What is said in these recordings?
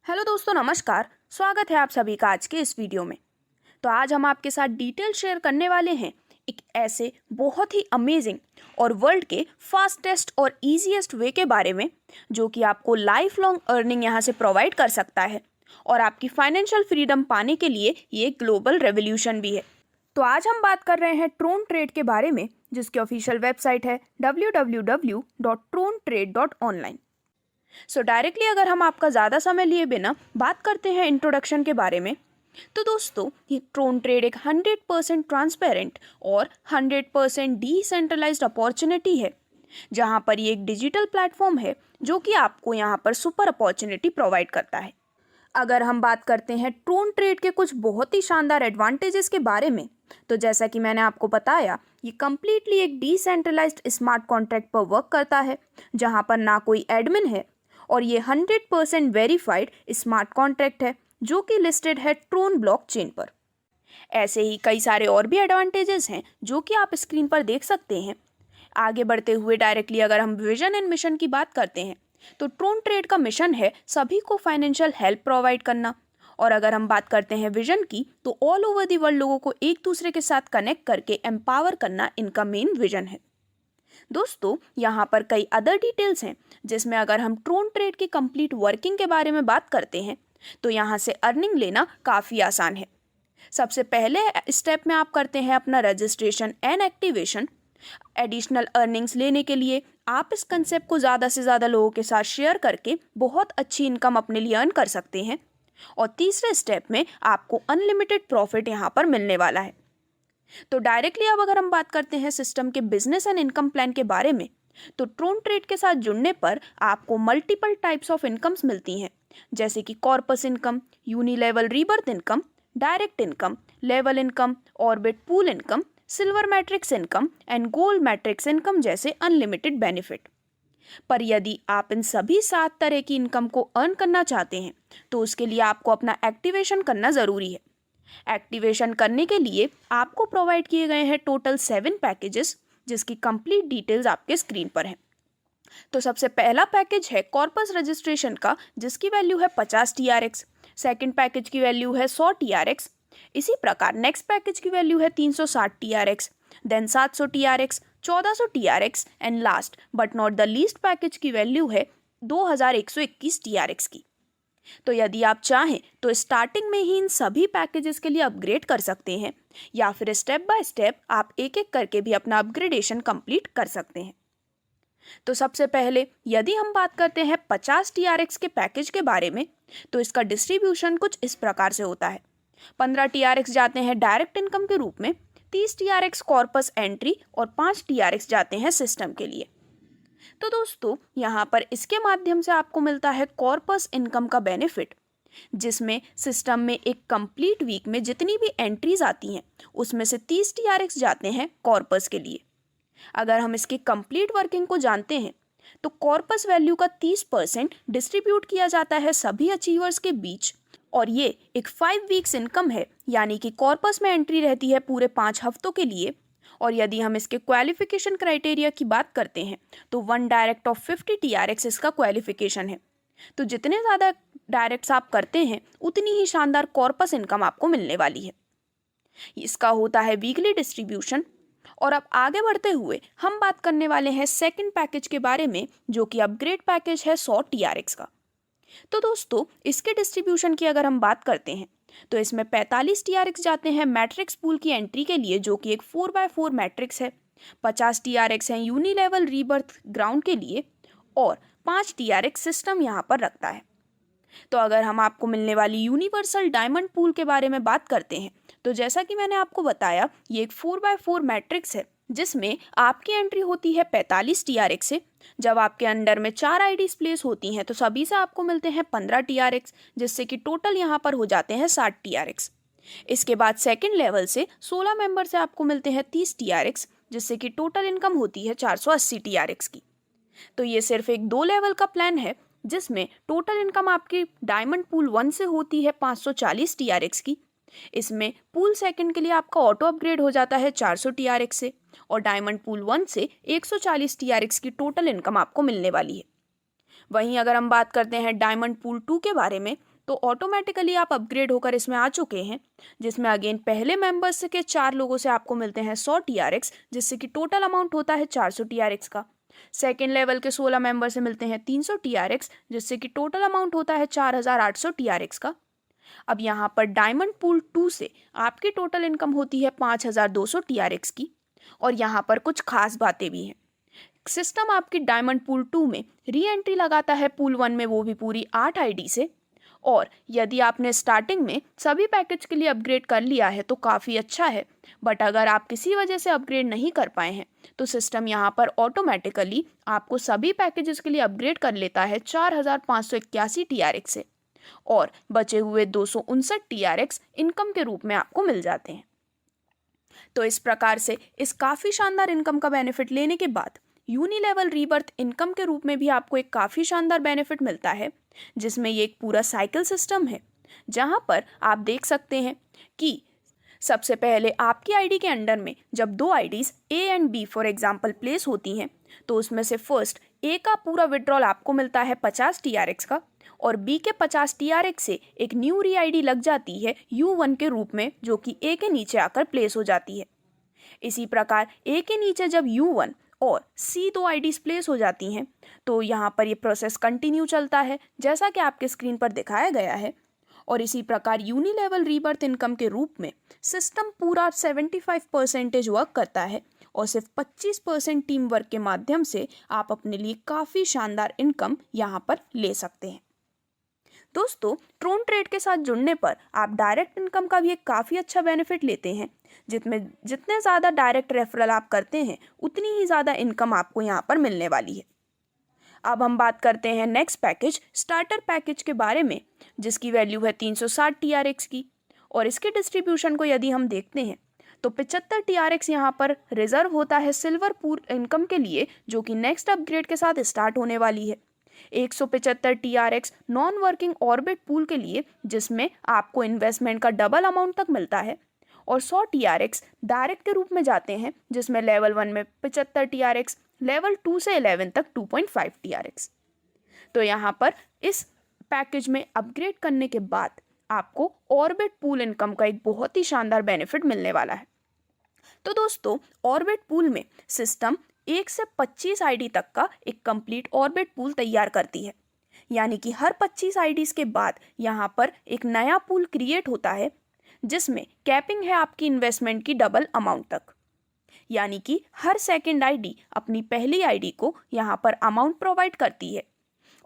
Hello दोस्तों, नमस्कार। स्वागत है आप सभी का आज के इस वीडियो में। तो आज हम आपके साथ डिटेल शेयर करने वाले हैं एक ऐसे बहुत ही अमेजिंग और वर्ल्ड के फास्टेस्ट और इजीएस्ट वे के बारे में जो कि आपको लाइफ लॉन्ग अर्निंग यहाँ से प्रोवाइड कर सकता है और आपकी फाइनेंशियल फ्रीडम पाने के लिए ये ग्लोबल रेवोल्यूशन भी है। तो आज हम बात कर रहे हैं ट्रोन ट्रेड के बारे में, जिसकी ऑफिशियल वेबसाइट है www.trontrade.online। सो डायरेक्टली अगर हम आपका ज़्यादा समय लिए बिना बात करते हैं इंट्रोडक्शन के बारे में, तो दोस्तों ये ट्रोन ट्रेड एक 100% ट्रांसपेरेंट और 100% डिसेंट्रलाइज्ड अपॉर्चुनिटी है, जहां पर ये एक डिजिटल प्लेटफॉर्म है जो कि आपको यहां पर सुपर अपॉर्चुनिटी प्रोवाइड करता है। अगर हम बात करते हैं ट्रोन ट्रेड के कुछ बहुत ही शानदार एडवांटेजेस के बारे में, तो जैसा कि मैंने आपको बताया, ये कम्प्लीटली एक डिसेंट्रलाइज्ड स्मार्ट कॉन्ट्रैक्ट पर वर्क करता है, जहां पर ना कोई एडमिन है और ये 100% वेरीफाइड स्मार्ट कॉन्ट्रैक्ट है जो कि लिस्टेड है ट्रोन ब्लॉकचेन पर। ऐसे ही कई सारे और भी एडवांटेजेस हैं जो कि आप स्क्रीन पर देख सकते हैं। आगे बढ़ते हुए डायरेक्टली अगर हम विजन एंड मिशन की बात करते हैं, तो ट्रोन ट्रेड का मिशन है सभी को फाइनेंशियल हेल्प प्रोवाइड करना। और अगर हम बात करते हैं विजन की, तो ऑल ओवर दी वर्ल्ड लोगों को एक दूसरे के साथ कनेक्ट करके एम्पावर करना इनका मेन विजन है। दोस्तों यहाँ पर कई अदर डिटेल्स हैं, जिसमें अगर हम ट्रोन ट्रेड की कंप्लीट वर्किंग के बारे में बात करते हैं, तो यहाँ से अर्निंग लेना काफ़ी आसान है। सबसे पहले स्टेप में आप करते हैं अपना registration and activation. Additional earnings लेने के लिए आप इस कंसेप्ट को ज़्यादा से ज़्यादा लोगों के साथ शेयर करके बहुत अच्छी इनकम अपने लिए अर्न कर सकते हैं। और तीसरे स्टेप में आपको अनलिमिटेड प्रॉफिट यहाँ पर मिलने वाला है। तो डायरेक्टली अब अगर हम बात करते हैं सिस्टम के बिजनेस एंड इनकम प्लान के बारे में, तो ट्रोन ट्रेड के साथ जुड़ने पर आपको मल्टीपल टाइप्स ऑफ इनकम्स मिलती हैं, जैसे कि corpus income, unilevel rebirth income, direct income, level income, orbit pool income, silver matrix income and gold matrix income जैसे अनलिमिटेड बेनिफिट। पर यदि आप इन सभी 7 तरह की इनकम को अर्न करना चाहते हैं, तो उसके लिए आपको अपना एक्टिवेशन करना ज़रूरी है। एक्टिवेशन करने के लिए आपको प्रोवाइड किए गए हैं टोटल 7 पैकेजेस, जिसकी कंप्लीट डिटेल्स आपके स्क्रीन पर हैं। तो सबसे पहला पैकेज है कॉर्पस रजिस्ट्रेशन का, जिसकी वैल्यू है 50 TRX। सेकंड पैकेज की वैल्यू है 100 TRX। इसी प्रकार नेक्स्ट पैकेज की वैल्यू है 360 TRX, then 700 TRX, 1400 TRX and last but not the least package की वैल्यू है 2121 TRX की। तो यदि आप चाहें तो स्टार्टिंग में ही इन सभी पैकेजेस के लिए अपग्रेड कर सकते हैं, या फिर स्टेप बाय स्टेप आप एक एक करके भी अपना अपग्रेडेशन कंप्लीट कर सकते हैं। तो सबसे पहले यदि हम बात करते हैं 50 TRX के पैकेज के बारे में, तो इसका डिस्ट्रीब्यूशन कुछ इस प्रकार से होता है। 15 TRX जाते हैं डायरेक्ट इनकम के रूप में, 30 TRX कॉर्पस एंट्री और 5 TRX जाते हैं सिस्टम के लिए। तो दोस्तों यहाँ पर इसके माध्यम से आपको मिलता है कॉर्पस इनकम का बेनिफिट, जिसमें सिस्टम में एक कंप्लीट वीक में जितनी भी एंट्रीज आती हैं, उसमें से 30 TRX जाते हैं कॉर्पस के लिए। अगर हम इसकी कंप्लीट वर्किंग को जानते हैं, तो कॉर्पस वैल्यू का 30% डिस्ट्रीब्यूट किया जाता है सभी अचीवर्स के बीच, और ये एक 5 वीक्स इनकम है, यानी कि कॉर्पस में एंट्री रहती है पूरे 5 हफ्तों के लिए। और यदि हम इसके क्वालिफिकेशन क्राइटेरिया की बात करते हैं, तो 1 डायरेक्ट ऑफ 50 TRX इसका क्वालिफिकेशन है। तो जितने ज़्यादा डायरेक्ट्स आप करते हैं, उतनी ही शानदार कॉर्पस इनकम आपको मिलने वाली है। इसका होता है वीकली डिस्ट्रीब्यूशन। और अब आगे बढ़ते हुए हम बात करने वाले हैं सेकंड पैकेज के बारे में, जो कि अपग्रेड पैकेज है 100 TRX का। तो दोस्तों इसके डिस्ट्रीब्यूशन की अगर हम बात करते हैं, तो इसमें 45 TRX जाते हैं मैट्रिक्स पूल की एंट्री के लिए, जो कि एक 4x4 मैट्रिक्स है। 50 TRX हैं यूनिलेवल रीबर्थ ग्राउंड के लिए, और 5 TRX सिस्टम यहाँ पर रखता है। तो अगर हम आपको मिलने वाली यूनिवर्सल डायमंड पूल के बारे में बात करते हैं, तो जैसा कि मैंने आपको बताया, ये एक 4x4 मैट्रिक्स है, जिसमें आपकी एंट्री होती है 45 TRX से। जब आपके अंडर में 4 IDs प्लेस होती हैं, तो सभी से आपको मिलते हैं 15 TRX, जिससे कि टोटल यहाँ पर हो जाते हैं 60 TRX। इसके बाद सेकंड लेवल से 16 मेंबर से आपको मिलते हैं 30 TRX, जिससे कि टोटल इनकम होती है 480 TRX की। तो ये सिर्फ एक 2 लेवल का प्लान है, जिसमें टोटल इनकम आपकी डायमंड पूल 1 से होती है 540 TRX की। इसमें पूल सेकंड के लिए आपका ऑटो अपग्रेड हो जाता है 400 TRX से, और डायमंड पूल 1 से 140 TRX की टोटल इनकम आपको मिलने वाली है। वहीं अगर हम बात करते हैं डायमंड पूल 2 के बारे में, तो ऑटोमेटिकली आप अपग्रेड होकर इसमें आ चुके हैं, जिसमें अगेन पहले मेंबर्स के 4 लोगों से आपको मिलते हैं 100 TRX, जिससे कि टोटल अमाउंट होता है 400 TRX का। सेकेंड लेवल के 16 मेंबर से मिलते हैं 300 TRX, जिससे कि टोटल अमाउंट होता है 4800 TRX का। अब यहाँ पर डायमंड पूल 2 से आपकी टोटल इनकम होती है 5200 TRX की। और यहाँ पर कुछ खास बातें भी हैं। सिस्टम आपकी डायमंड पूल 2 में री एंट्री लगाता है पूल 1 में, वो भी पूरी 8 ID से। और यदि आपने स्टार्टिंग में सभी पैकेज के लिए अपग्रेड कर लिया है तो काफ़ी अच्छा है, बट अगर आप किसी वजह से अपग्रेड नहीं कर पाए हैं तो सिस्टम यहाँ पर ऑटोमेटिकली आपको सभी पैकेजेस के लिए अपग्रेड कर लेता है 4581 TRX से, और बचे हुए 259 TRX इनकम के रूप में आपको मिल जाते हैं। तो इस प्रकार से इस काफ़ी शानदार इनकम का बेनिफिट लेने के बाद यूनिलेवल रीबर्थ इनकम के रूप में भी आपको एक काफ़ी शानदार बेनिफिट मिलता है, जिसमें ये एक पूरा साइकिल सिस्टम है, जहां पर आप देख सकते हैं कि सबसे पहले आपकी आईडी के अंडर में जब 2 IDs A and B for example place होती हैं, तो उसमें से फर्स्ट A का पूरा विड्रॉल आपको मिलता है 50 TRX का, और B के 50 TRX से एक न्यू री आईडी लग जाती है U1 के रूप में, जो कि A के नीचे आकर प्लेस हो जाती है। इसी प्रकार A के नीचे जब U1 और C 2 IDs प्लेस हो जाती हैं, तो यहाँ पर ये प्रोसेस कंटिन्यू चलता है जैसा कि आपके स्क्रीन पर दिखाया गया है। और इसी प्रकार यूनिलेवल रीबर्थ इनकम के रूप में सिस्टम पूरा 75% वर्क करता है, और सिर्फ 25% टीम वर्क के माध्यम से आप अपने लिए काफ़ी शानदार इनकम यहाँ पर ले सकते हैं। दोस्तों, ट्रोन ट्रेड के साथ जुड़ने पर आप डायरेक्ट इनकम का भी एक काफ़ी अच्छा बेनिफिट लेते हैं, जितने ज़्यादा डायरेक्ट रेफरल आप करते हैं उतनी ही ज़्यादा इनकम आपको यहाँ पर मिलने वाली है। अब हम बात करते हैं नेक्स्ट पैकेज स्टार्टर पैकेज के बारे में, जिसकी वैल्यू है 360 TRX की। और इसके डिस्ट्रीब्यूशन को यदि हम देखते हैं तो 75 TRX यहाँ पर रिजर्व होता है सिल्वर पूल इनकम के लिए, जो कि नेक्स्ट अपग्रेड के साथ स्टार्ट होने वाली है। 175 TRX non working orbit pool के लिए, जिसमें आपको इन्वेस्टमेंट का डबल अमाउंट तक मिलता है। और 100 TRX डायरेक्ट के रूप में जाते हैं, जिसमें लेवल 1 में 75 TRX, लेवल 2 से 11 तक 2.5 TRX। तो यहाँ पर इस पैकेज में अपग्रेड करने के बाद आपको ऑर्बिट पूल इनकम का एक बहुत ही शानदार बेनिफिट मिलने वाला है। तो दोस्तों, ऑर्बिट पूल में सिस्टम 1 से 25 ID तक का एक कंप्लीट ऑर्बिट पूल तैयार करती है, यानी कि हर 25 IDs के बाद यहाँ पर एक नया पूल क्रिएट होता है, जिसमें कैपिंग है आपकी इन्वेस्टमेंट की डबल अमाउंट तक। यानी कि हर सेकंड ID अपनी पहली ID को यहाँ पर अमाउंट प्रोवाइड करती है,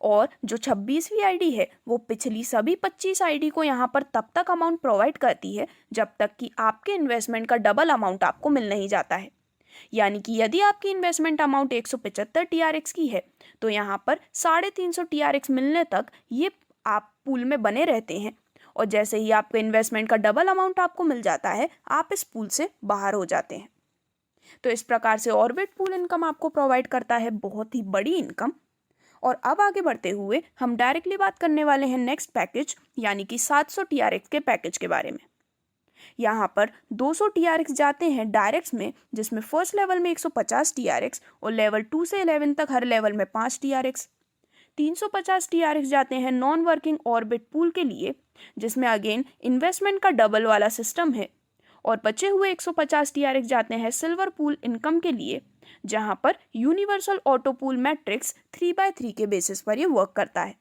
और जो 26वीं ID है वो पिछली सभी 25 ID को यहाँ पर तब तक अमाउंट प्रोवाइड करती है जब तक कि आपके इन्वेस्टमेंट का डबल अमाउंट आपको मिल नहीं जाता है। यानी कि यदि आपकी इन्वेस्टमेंट अमाउंट 175 TRX की है, तो यहाँ पर 350 TRX मिलने तक ये आप पूल में बने रहते हैं, और जैसे ही आपके इन्वेस्टमेंट का डबल अमाउंट आपको मिल जाता है, आप इस पूल से बाहर हो जाते हैं। तो इस प्रकार से ऑर्बिट पूल इनकम आपको प्रोवाइड करता है बहुत ही बड़ी इनकम। और अब आगे बढ़ते हुए हम डायरेक्टली बात करने वाले हैं नेक्स्ट पैकेज, यानी कि 700 TRX के पैकेज के बारे में। यहाँ पर 200 TRX जाते हैं डायरेक्ट्स में, जिसमें फर्स्ट लेवल में 150 TRX और लेवल 2 से 11 तक हर लेवल में 5 TRX। 350 TRX जाते हैं नॉन वर्किंग ऑर्बिट पूल के लिए, जिसमें अगेन इन्वेस्टमेंट का डबल वाला सिस्टम है। और बचे हुए 150 TRX जाते हैं सिल्वर पूल इनकम के लिए, जहाँ पर universal auto pool matrix 3x3 के बेसिस पर ये वर्क करता है।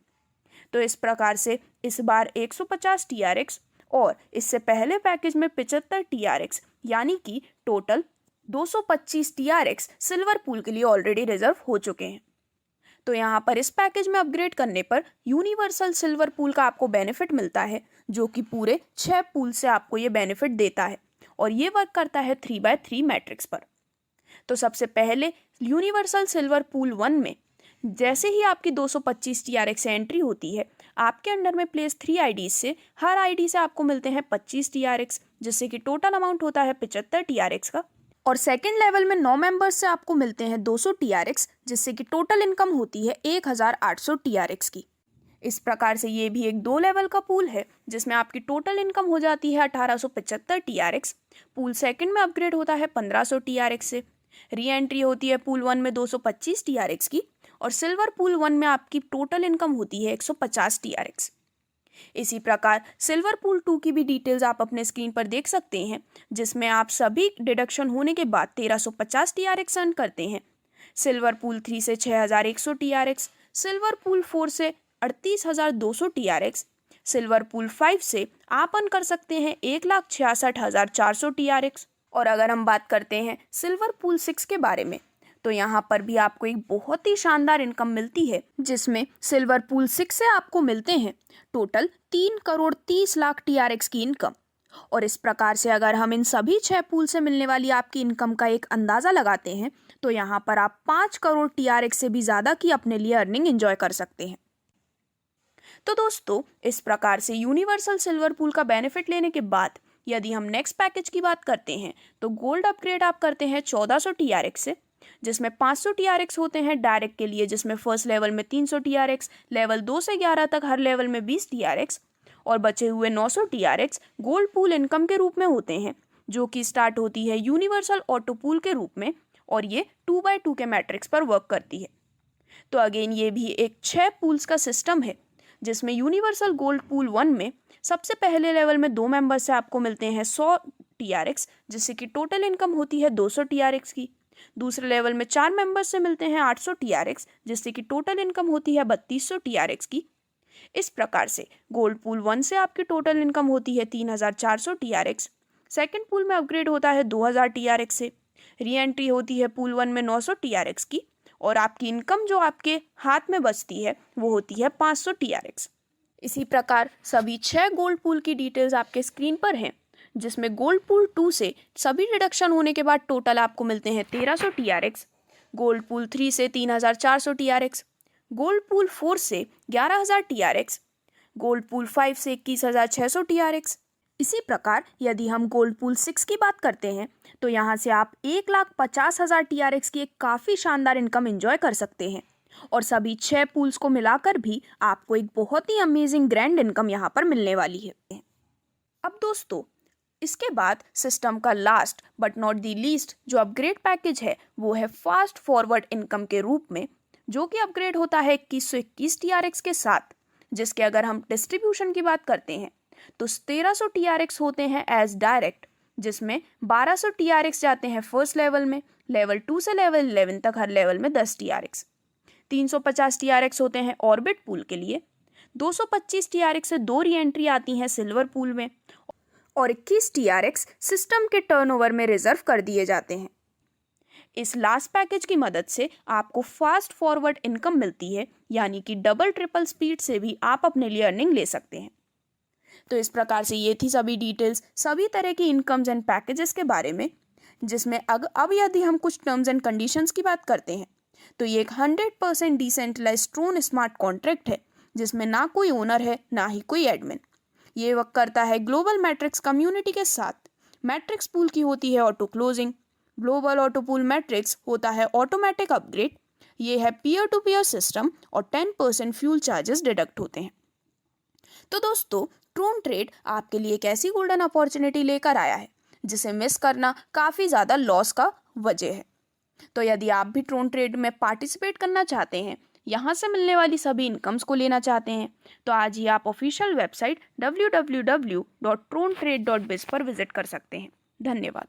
तो इस प्रकार से इस बार 150 TRX और इससे पहले पैकेज में 75 TRX, यानी कि टोटल 225 TRX सिल्वर पूल के लिए ऑलरेडी रिजर्व हो चुके हैं। तो यहाँ पर इस पैकेज में अपग्रेड करने पर यूनिवर्सल सिल्वर पूल का आपको बेनिफिट मिलता है, जो कि पूरे 6 पूल से आपको ये बेनिफिट देता है, और ये वर्क करता है 3x3 मैट्रिक्स पर। तो सबसे पहले यूनिवर्सल सिल्वर पूल 1 में जैसे ही आपकी 225 TRX से एंट्री होती है, आपके अंडर में प्लेस 3 IDs से हर ID से आपको मिलते हैं 25 TRX, जिससे कि टोटल अमाउंट होता है 75 TRX का। और सेकेंड लेवल में 9 मेंबर्स से आपको मिलते हैं 200 TRX, जिससे कि टोटल इनकम होती है 1800 TRX की। इस प्रकार से ये भी एक 2 लेवल का पूल है, जिसमें आपकी टोटल इनकम हो जाती है 1875 TRX। पूल सेकंड में अपग्रेड होता है 1500 TRX से। री एंट्री होती है पूल 1 में 225 TRX की, और सिल्वर पूल 1 में आपकी टोटल इनकम होती है 150 TRX। इसी प्रकार सिल्वर पूल 2 की भी डिटेल्स आप अपने स्क्रीन पर देख सकते हैं, जिसमें आप सभी डिडक्शन होने के बाद 1350 TRX अर्न करते हैं। सिल्वर पूल 3 से 6100 TRX, सिल्वर पूल 4 से 38200 TRX, सिल्वर पूल 5 से आप अर्न कर सकते हैं 1,66,400 TRX। और अगर हम बात करते हैं सिल्वर पूल 6 के बारे में, तो यहाँ पर भी आपको एक बहुत ही शानदार इनकम मिलती है, जिसमें सिल्वर पूल 6 से आपको मिलते हैं टोटल 3,30,00,000 TRX की इनकम। और इस प्रकार से अगर हम इन सभी 6 पूल से मिलने वाली आपकी इनकम का एक अंदाज़ा लगाते हैं, तो यहाँ पर आप 5 करोड़ TRX से भी ज़्यादा की अपने लिए अर्निंग एंजॉय कर सकते हैं। तो दोस्तों, इस प्रकार से यूनिवर्सल सिल्वर पूल का बेनिफिट लेने के बाद यदि हम नेक्स्ट पैकेज की बात करते हैं, तो गोल्ड अपग्रेड आप करते हैं 1400 TRX से, जिसमें 500 TRX होते हैं डायरेक्ट के लिए, जिसमें फर्स्ट लेवल में 300 TRX, लेवल 2 से 11 तक हर लेवल में 20 TRX, और बचे हुए 900 TRX गोल्ड पूल इनकम के रूप में होते हैं, जो कि स्टार्ट होती है यूनिवर्सल ऑटो पूल के रूप में, और ये 2x2 के मैट्रिक्स पर वर्क करती है। तो अगेन ये भी एक 6 पूल्स का सिस्टम है, जिसमें यूनिवर्सल गोल्ड पूल 1 में सबसे पहले लेवल में 2 मेंबर्स से आपको मिलते हैं 100 TRX, जिससे कि टोटल इनकम होती है 200 TRX की। दूसरे लेवल में 4 मेंबर्स से मिलते हैं 800 TRX, जिससे कि टोटल इनकम होती है 3200 TRX की। इस प्रकार से गोल्ड पूल 1 से आपकी टोटल इनकम होती है 3400 TRX। सेकेंड पूल में अपग्रेड होता है 2000 TRX से। री एंट्री होती है पूल 1 में 900 TRX की, और आपकी इनकम जो आपके हाथ में बचती है वो होती है 500 TRX। इसी प्रकार सभी 6 गोल्ड पूल की डिटेल्स आपके स्क्रीन पर हैं, जिसमें गोल्ड पूल 2 से सभी डिडक्शन होने के बाद टोटल आपको मिलते हैं 1300 TRX, गोल्ड पूल 3 से 3400 TRX, गोल्ड पूल 4 से 11000 TRX, गोल्ड पूल 5 से 21600 TRX। इसी प्रकार यदि हम गोल्ड पूल 6 की बात करते हैं, तो यहाँ से आप 1,50,000 TRX की एक काफ़ी शानदार इनकम एंजॉय कर सकते हैं, और सभी 6 पूल्स को मिलाकर भी आपको एक बहुत ही अमेजिंग ग्रैंड इनकम यहाँ पर मिलने वाली है। अब दोस्तों, इसके बाद सिस्टम का last but not the least जो अपग्रेड पैकेज है, वो है फास्ट फॉरवर्ड इनकम के रूप में, जो कि अपग्रेड होता है 2121 TRX के साथ, जिसके अगर हम डिस्ट्रीब्यूशन की बात करते हैं तो 1300 TRX होते हैं एज डायरेक्ट, जिसमें 1200 TRX जाते हैं फर्स्ट लेवल में, लेवल 2 से लेवल 11 तक हर लेवल में 10 TRX, 350 TRX होते हैं ऑर्बिट पूल के लिए, 225 TRX से 2 री एंट्री आती हैं सिल्वर पूल में, और 21 TRX सिस्टम के टर्नओवर में रिजर्व कर दिए जाते हैं। इस लास्ट पैकेज की मदद से आपको फास्ट फॉरवर्ड इनकम मिलती है, यानी कि डबल ट्रिपल स्पीड से भी आप अपने लिए अर्निंग ले सकते हैं। तो इस प्रकार से ये थी सभी डिटेल्स सभी तरह की इनकम्स एंड पैकेजेस के बारे में, जिसमें अब यदि हम कुछ टर्म्स एंड कंडीशंस की बात करते हैं, तो ये एक 100% डिसेंट्रलाइज्ड ट्रोन स्मार्ट कॉन्ट्रैक्ट है, जिसमें ना कोई ओनर है ना ही कोई एडमिन। ये वर्क करता है ग्लोबल मैट्रिक्स कम्युनिटी के साथ। मैट्रिक्स पूल की होती है auto closing, global auto pool matrix होता है ऑटोमेटिक अपग्रेड, ये है पीयर टू पीयर सिस्टम, और 10% फ्यूल चार्जेस डिडक्ट होते हैं। तो दोस्तों, ट्रोन ट्रेड आपके लिए एक ऐसी गोल्डन अपॉर्चुनिटी लेकर आया है जिसे मिस करना काफ़ी ज़्यादा लॉस का वजह है। तो यदि आप भी ट्रोन ट्रेड में पार्टिसिपेट करना चाहते हैं, यहाँ से मिलने वाली सभी इनकम्स को लेना चाहते हैं, तो आज ही आप ऑफिशियल वेबसाइट www.trontrade.biz पर विजिट कर सकते हैं। धन्यवाद।